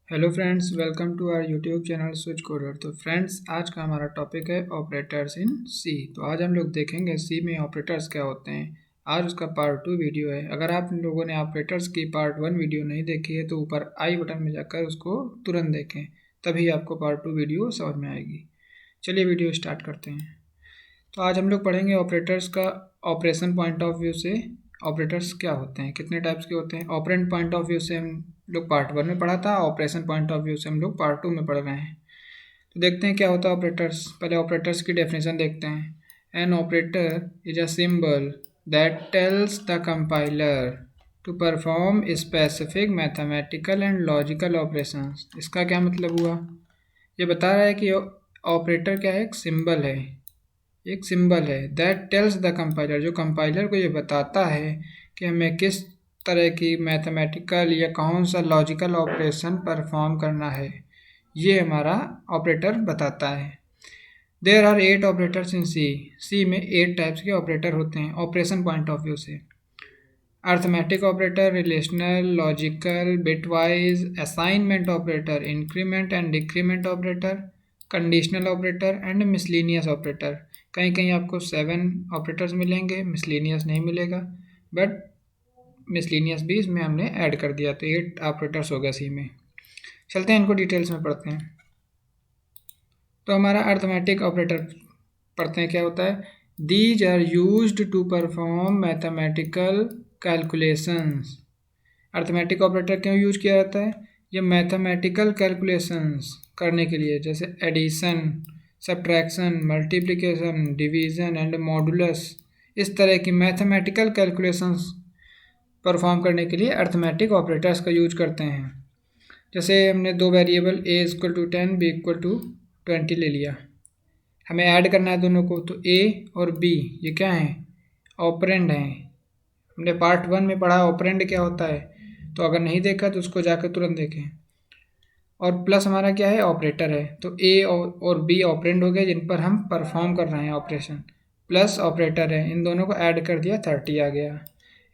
Hello friends, welcome to our YouTube channel Switch Coder. तो friends, आज का हमारा टॉपिक है ऑपरेटर्स इन सी। तो आज हम लोग देखेंगे सी में ऑपरेटर्स क्या होते हैं। आज उसका पार्ट 2 वीडियो है। अगर आप लोगों ने ऑपरेटर्स की पार्ट 1 वीडियो नहीं देखी है तो ऊपर आई बटन में जाकर उसको तुरंत देखें, तभी आपको पार्ट 2 वीडियो समझ में आएगी। चलिए वीडियो स्टार्ट करते हैं। तो आज हम लोग पढ़ेंगे ऑपरेटर्स का ऑपरेशन पॉइंट ऑफ व्यू से। ऑपरेटर्स क्या होते हैं, कितने टाइप्स के होते हैं। ऑपरेंड पॉइंट ऑफ व्यू से हम लोग पार्ट 1 में पढ़ा था, ऑपरेशन पॉइंट ऑफ व्यू से हम लोग पार्ट 2 में पढ़ रहे हैं। तो देखते हैं क्या होता है ऑपरेटर्स। पहले ऑपरेटर्स की डेफिनेशन देखते हैं। An operator is a symbol that tells the compiler to perform specific mathematical and logical operations. इसका क्या मतलब हुआ, ये बता रहा है कि ऑपरेटर क्या है, एक सिंबल है। एक सिंबल है दैट टेल्स द कंपाइलर, जो कंपाइलर को ये बताता है कि हमें किस तरह की मैथमेटिकल या कौन सा लॉजिकल ऑपरेशन परफॉर्म करना है। ये हमारा ऑपरेटर बताता है। देयर आर 8 ऑपरेटर्स इन सी। सी में 8 टाइप्स के ऑपरेटर होते हैं ऑपरेशन पॉइंट ऑफ व्यू से। Arithmetic operator, relational, logical, bitwise, assignment operator, increment and decrement operator, conditional operator and miscellaneous operator. कहीं कहीं आपको 7 ऑपरेटर्स मिलेंगे, मिसलिनियस नहीं मिलेगा, बट मिसलिनियस भी इसमें हमने ऐड कर दिया, तो 8 ऑपरेटर्स हो गए सी में। चलते हैं इनको डिटेल्स में पढ़ते हैं। तो हमारा अर्थमेटिक ऑपरेटर पढ़ते हैं क्या होता है। These are used to perform mathematical calculations. Arithmetic operator क्यों यूज किया जाता है, ये मैथमेटिकल कैलकुलेशंस करने के लिए, जैसे addition, subtraction, multiplication, division and modulus. इस तरह की मैथमेटिकल कैलकुलेशंस परफॉर्म करने के लिए अर्थमेटिक ऑपरेटर्स का यूज करते हैं। जैसे हमने दो variable A equal to 10 B equal to 20 ले लिया, हमें ऐड करना है दोनों को। तो ए और बी ये क्या है, ऑपरेंड हैं। हमने पार्ट 1 में पढ़ा ऑपरेंड क्या होता है, तो अगर नहीं देखा तो उसको जाकर तुरंत देखें। और प्लस हमारा क्या है, ऑपरेटर है। तो ए और बी ऑपरेंड हो गए जिन पर हम परफॉर्म कर रहे हैं ऑपरेशन, प्लस ऑपरेटर है, इन दोनों को ऐड कर दिया, 30 आ गया।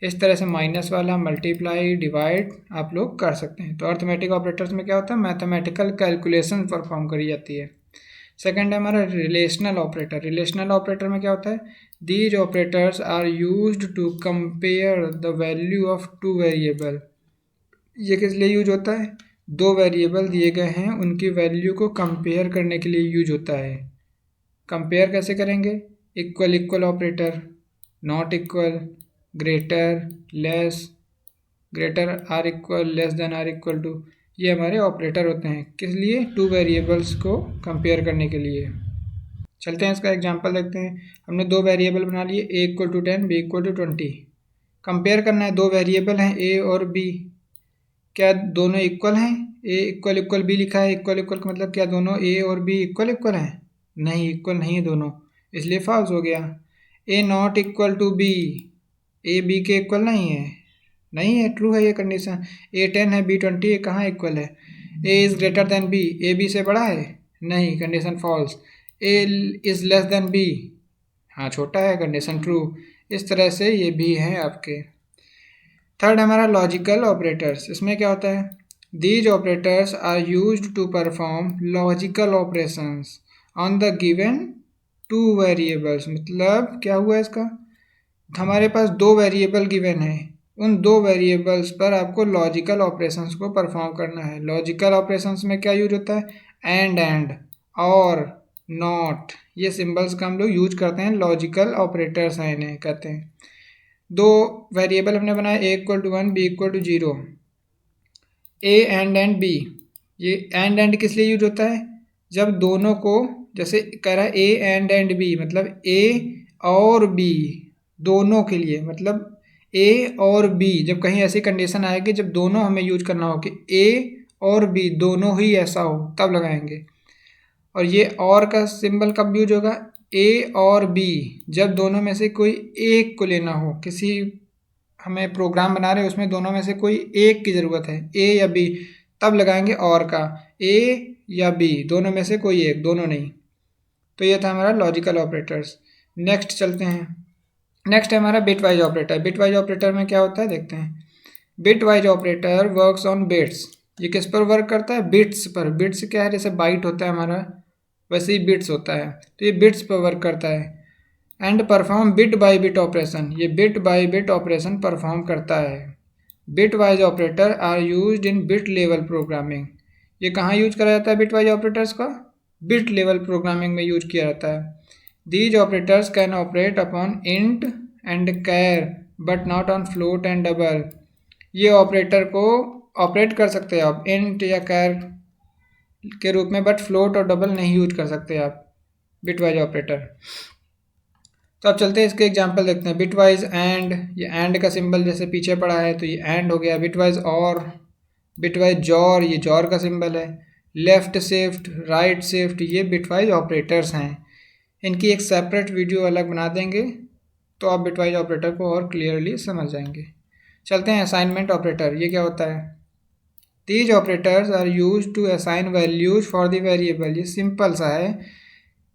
इस तरह से माइनस वाला, मल्टीप्लाई, डिवाइड आप लोग कर सकते हैं। तो अर्थमेटिक ऑपरेटर्स में क्या होता है, मैथमेटिकल कैलकुलेशन परफॉर्म करी जाती है। सेकंड है हमारा रिलेशनल ऑपरेटर। रिलेशनल ऑपरेटर में क्या होता है, these operators are used to compare the value of two variable. ये किस लिए यूज होता है, दो वेरिएबल दिए गए हैं, उनकी वैल्यू को कंपेयर करने के लिए यूज होता है। कंपेयर कैसे करेंगे, equal equal operator, not equal, greater, less, greater or equal, less than or equal to, ये हमारे ऑपरेटर होते हैं। किस लिए, टू वेरिएबल्स को कंपेयर करने के लिए। चलते हैं इसका एग्जांपल देखते हैं। हमने दो वेरिएबल बना लिए, A equal to 10 B equal to 20। Compare करना है, दो वेरिएबल हैं ए और बी, क्या दोनों इक्वल हैं। ए इक्वल इक्वल बी लिखा है, इक्वल इक्वल का मतलब क्या दोनों ए और बी इक्वल इक्वल हैं, नहीं, इक्वल नहीं है दोनों, इसलिए फॉल्स हो गया। A not equal to B, A B के इक्वल नहीं है, नहीं है, ट्रू है ये कंडीशन। ए 10 है बी 20 है, कहाँ इक्वल है। A is greater than B, A B से बड़ा है, नहीं, condition false. A is less than B, हाँ छोटा है, कंडीशन ट्रू। इस तरह से ये भी हैं आपके। थर्ड हमारा लॉजिकल ऑपरेटर्स। इसमें क्या होता है, these operators are used to perform logical operations on the given two variables. मतलब क्या हुआ इसका, हमारे पास दो वेरिएबल गिवन है, उन दो वेरिएबल्स पर आपको लॉजिकल ऑपरेशंस को परफॉर्म करना है। लॉजिकल ऑपरेशंस में क्या यूज होता है, एंड और, नॉट, ये सिंबल्स का हम लोग यूज करते हैं, लॉजिकल ऑपरेटर्स हैं इन्हें कहते हैं। दो वेरिएबल हमने बनाया, A equal to 1 B equal to 0, A and B. ये एंड किस लिए यूज होता है, जब दोनों को, जैसे कह रहा है ए एंड बी, मतलब ए और बी दोनों के लिए, मतलब ए और बी, जब कहीं ऐसी कंडीशन आएगी जब दोनों हमें यूज करना हो कि ए और बी दोनों ही ऐसा हो, तब लगाएंगे। और ये और का सिंबल कब यूज होगा, ए और बी, जब दोनों में से कोई एक को लेना हो, किसी हमें प्रोग्राम बना रहे हैं उसमें दोनों में से कोई एक की ज़रूरत है, ए या बी, तब लगाएंगे और का, ए या बी दोनों में से कोई एक, दोनों नहीं। तो ये था हमारा लॉजिकल ऑपरेटर्स। नेक्स्ट चलते हैं। नेक्स्ट है हमारा बिटवाइज ऑपरेटर। बिटवाइज ऑपरेटर में क्या होता है देखते हैं। Bitwise operator works on bits. ये किस पर वर्क करता है? बिट्स पर। बिट्स क्या है? जैसे बाइट होता है हमारा, वैसे ही बिट्स होता है, तो ये बिट्स पर वर्क करता है। And perform bit by bit operation, ये bit by bit operation perform करता है। Bitwise operator are used in bit level programming. ये कहाँ यूज करा जाता है बिट वाइज ऑपरेटर्स का? बिट लेवल प्रोग्रामिंग में यूज किया जाता है। These operators can operate upon int and char but not on float and double. ये ऑपरेटर को ऑपरेट कर सकते हैं आप इंट या कैर के रूप में, बट फ्लोट और डबल नहीं यूज कर सकते आप बिटवाइज ऑपरेटर। तो अब चलते हैं इसके एग्जांपल देखते हैं। बिटवाइज एंड, ये एंड का सिंबल जैसे पीछे पड़ा है तो ये एंड हो गया। बिटवाइज और, बिटवाइज जॉर, ये जॉर का सिंबल है। लेफ्ट शिफ्ट, राइट शिफ्ट, ये बिटवाइज ऑपरेटर्स हैं। इनकी एक सेपरेट वीडियो अलग बना देंगे तो आप बिटवाइज ऑपरेटर को और क्लियरली समझ जाएंगे। चलते हैं असाइनमेंट ऑपरेटर, ये क्या होता है? These operators are use to assign values for the variable. ये सिंपल सा है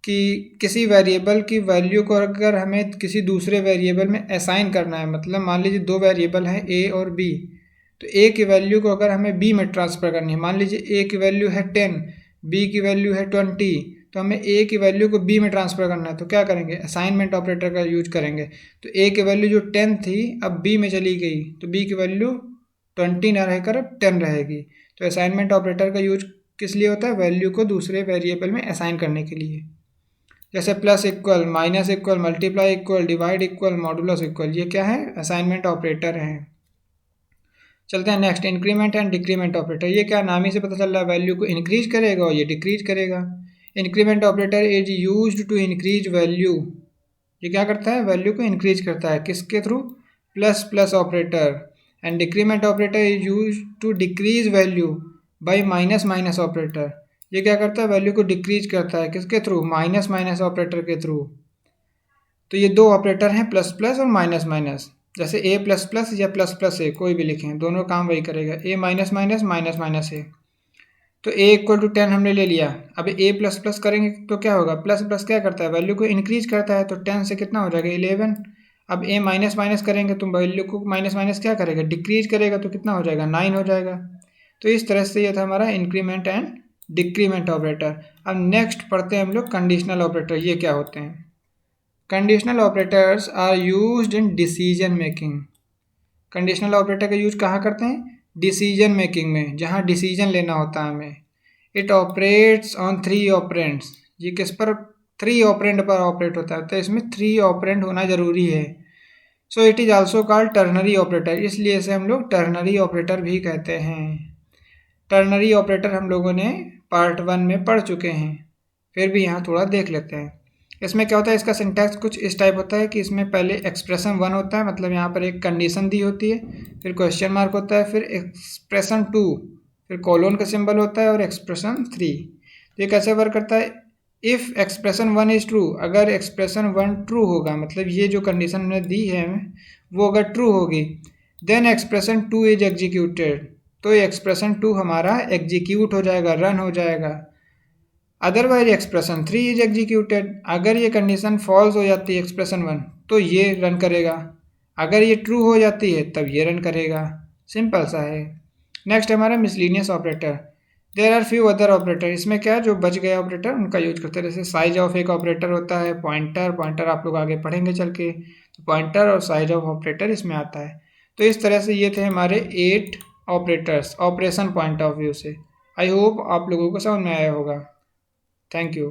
कि किसी वेरिएबल की वैल्यू को अगर हमें किसी दूसरे वेरिएबल में असाइन करना है, मतलब मान लीजिए दो वेरिएबल हैं ए और बी, तो ए की वैल्यू को अगर हमें बी में ट्रांसफ़र करनी है, मान लीजिए ए की वैल्यू है 10, बी की वैल्यू है 20, तो हमें ए की वैल्यू को बी में ट्रांसफ़र करना है, तो क्या करेंगे? असाइनमेंट ऑपरेटर का यूज करेंगे। तो ए की वैल्यू जो 10 थी अब बी में चली गई, तो बी की वैल्यू 20 ना रहकर अब 10 रहेगी। तो असाइनमेंट ऑपरेटर का यूज किस लिए होता है? वैल्यू को दूसरे वेरिएबल में असाइन करने के लिए। जैसे plus equal, minus equal, multiply equal, divide equal, modulus equal, ये क्या है? असाइनमेंट ऑपरेटर हैं। चलते हैं next, increment and decrement operator. ये क्या, नाम ही से पता चल रहा है वैल्यू को इंक्रीज करेगा और ये डिक्रीज करेगा। Increment operator is used to increase value. ये क्या करता है? वैल्यू को इंक्रीज करता है, किसके थ्रू? Plus plus operator. And decrement operator is use to decrease value by minus minus operator. ये क्या करता है? वैल्यू को डिक्रीज करता है, किसके थ्रू? माइनस माइनस ऑपरेटर के थ्रू। तो ये दो ऑपरेटर हैं, प्लस प्लस और माइनस माइनस। जैसे ए प्लस प्लस या प्लस प्लस ए, कोई भी लिखें, दोनों काम वही करेगा। ए माइनस माइनस, माइनस माइनस ए। तो ए इक्वल टू 10 हमने ले लिया। अब ए प्लस प्लस करेंगे तो क्या होगा? प्लस प्लस क्या करता है? वैल्यू को इंक्रीज करता है, तो 10 से कितना हो जाएगा? 11। अब ए माइनस माइनस करेंगे तो वैल्यू को माइनस माइनस क्या करेगा? डिक्रीज करेगा, तो कितना हो जाएगा? 9 हो जाएगा। तो इस तरह से ये था हमारा इंक्रीमेंट एंड डिक्रीमेंट ऑपरेटर। अब नेक्स्ट पढ़ते हैं हम लोग कंडीशनल ऑपरेटर। ये क्या होते हैं? Conditional operators are used in decision making. Conditional operator का यूज कहाँ करते हैं? डिसीजन मेकिंग में, जहाँ डिसीजन लेना होता है हमें। It operates on 3 operands. ये किस पर? 3 ऑपरेंड पर ऑपरेट होता है, तो इसमें 3 ऑपरेंड होना जरूरी है। So it is also called ternary operator, इसलिए इसे हम लोग टर्नरी ऑपरेटर भी कहते हैं। टर्नरी ऑपरेटर हम लोगों ने पार्ट 1 में पढ़ चुके हैं, फिर भी यहाँ थोड़ा देख लेते हैं। इसमें क्या होता है? इसका सिंटैक्स कुछ इस टाइप होता है कि इसमें पहले एक्सप्रेशन 1 होता है, मतलब यहाँ पर एक कंडीशन दी होती है, फिर क्वेश्चन मार्क होता है, फिर एक्सप्रेशन 2, फिर कोलोन का सिंबल होता है, और एक्सप्रेशन 3। तो ये कैसे वर्क करता है? इफ़ एक्सप्रेशन 1 इज़ ट्रू, अगर एक्सप्रेशन 1 ट्रू होगा, मतलब ये जो कंडीशन हमने दी है वो अगर ट्रू होगी, देन एक्सप्रेशन 2 इज एग्जीक्यूटेड, तो ये एक्सप्रेशन 2 हमारा एग्जीक्यूट हो जाएगा, रन हो जाएगा। अदरवाइज एक्सप्रेशन 3 इज एग्जीक्यूटेड, अगर ये कंडीशन फॉल्स हो जाती है एक्सप्रेशन 1 तो ये रन करेगा, अगर ये ट्रू हो जाती है तब ये रन करेगा। सिंपल सा है। नेक्स्ट हमारा miscellaneous operator. There are few other operator. इसमें क्या, जो बच गए ऑपरेटर उनका यूज करते हैं। जैसे साइज ऑफ एक ऑपरेटर होता है, पॉइंटर, पॉइंटर आप लोग आगे पढ़ेंगे चल के, तो पॉइंटर और साइज ऑफ ऑपरेटर इसमें आता है। तो इस तरह से ये थे हमारे 8 operators operation point of view से। आई होप आप लोगों को समझ में आया होगा। Thank you.